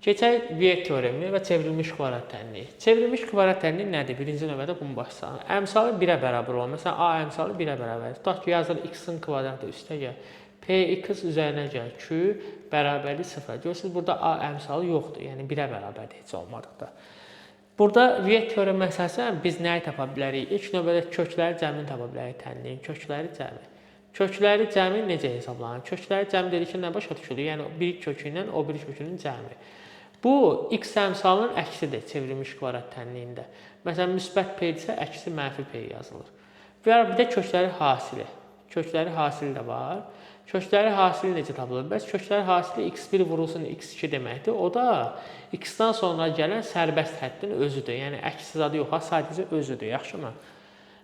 Keçək Viet teoremi və çevrilmiş kvadrat tənliyi. Çevrilmiş kvadrat tənliyi nədir? Birinci növbədə bunu başlayalım. Əmsalı 1-ə bərabər olan, məsələn, A əmsalı 1-ə bərabərdir. Tutaq ki, yazılır x-in kvadratı üstəgəl px üzərinə gəl q bərabərlik 0. Görürsünüz, burada A əmsalı yoxdur, yəni 1-ə bərabərdir heç olmadıqda. Burada Viet teoremi əsasən biz nəyi tapa bilərik? İlk növbədə kökləri cəmini tapa bilərik tənliyin, kökləri cəmi. Kökləri cəmi necə hesablanır? Kökləri cəmi dedikdə nə başa düşülür? Yəni bir kökü ilə o bir kökünün cəmi. Bu x əmsalının əksidir çevrilmiş kvadrat tənliyində. Məsələn, müsbət p-dirsə, əksi mənfi p yazılır. Və bir də kökləri hasili. Kökləri hasili də var. Kökləri hasili necə tapılır? Bəs kökləri hasili x1 vurulsun x2 deməkdir. O da x-dan sonra gələn sərbəst həddin özüdür. Yəni əksi zadı yox, sadəcə özüdür. Yaxşımı?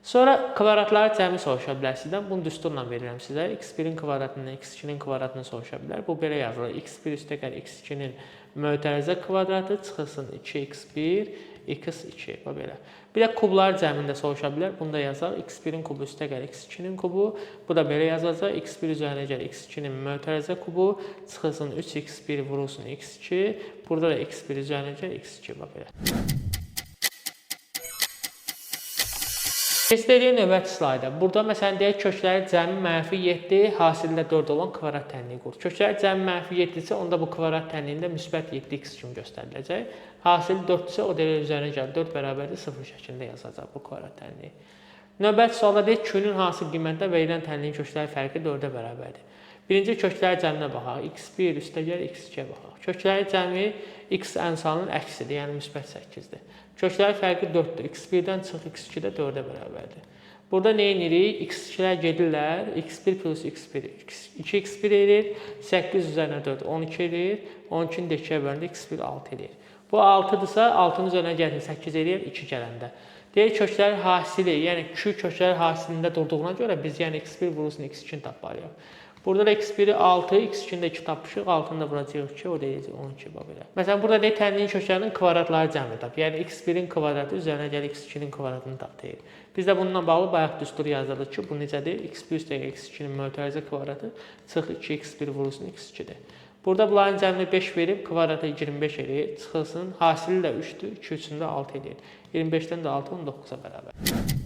Sonra kvadratları cəmi soruşa bilər sizdən. Bunu düsturla verirəm sizə. x1-in kvadratını, x2-nin kvadratını soruşa bilər. Bu belə yazılır. x1 üstəgəl x2-nin mötərizə kvadratı çıxılsın 2x1, x2. Bu belə. Bir də kublar cəmində soruşa bilər. Bunu da yazaq. x1-in kubu üstəgəl x2-nin kubu. Bu da belə yazılacaq. x1 üzərinə gəl x2-nin mötərizə kubu çıxılsın 3x1 vurulsun x2. Burada da x1 üzərinə gəl x2. Bu belə. İstədiyin növbəti slayda. Burada məsələn deyək kökləri cəmi mənfi 7, hasildə 4 olan kvadrat tənliyi qurur. Kökləri cəmi mənfi 7 isə onda bu kvadrat tənliyində müsbət 7x kimi göstəriləcək. Hasil 4 isə o dərəcə üzərinə gəl 4 bərabərdir 0 şəklində yazacaq bu kvadrat tənliyi. Növbəti sualda deyək Q-nun hansı qiymətdə verilən tənliyin kökləri fərqi 4-ə bərabərdir. Birinci kökləri cəminə baxaq. x1 üstəgəl x2-yə baxaq. Kökləri cəmi x əmsalının əksidir, yəni müsbət 8-dir. Kökləri fərqi 4-dür. x1-dən çıx x2 də 4-ə bərabərdir. Burada nə edirik? x2-lər gedirlər. x1 plus x1 2x1 edir. 8 üzərinə 4 12 edir. 12-ni də 2-yə bölündə x1 6 edir. Bu 6-dırsa 6-nın üzərinə gəlsin 8 edir 2 gələndə. Deyək kökləri hasili, yəni Q kökləri hasilində durduğuna görə biz yəni x1 vurulsun x2-ni tapmalıyıq. Burada da x1-i 6, x2-ni də 2 tapmışıq. 6-nı da vuracağıq 2, o da 12 belə. Məsələn, burada deyək tənliyin köklərinin kvadratları cəmi tap. Yəni x1-in kvadratı üzərinə gəl x2-nin kvadratını tap deyil. Biz də bununla bağlı bayaq düstur yazırıq ki, bu necədir? x1 üstəgəl x2-nin mötərizə kvadratı çıx 2x1 vurulsun x2-dir. Burada bunların cəmini 5 verib, kvadratı 25 edir, çıxılsın. Hasili də 3-dür, 2 üçün də 6 edir. 25-dən də 6, 19-a bərabər.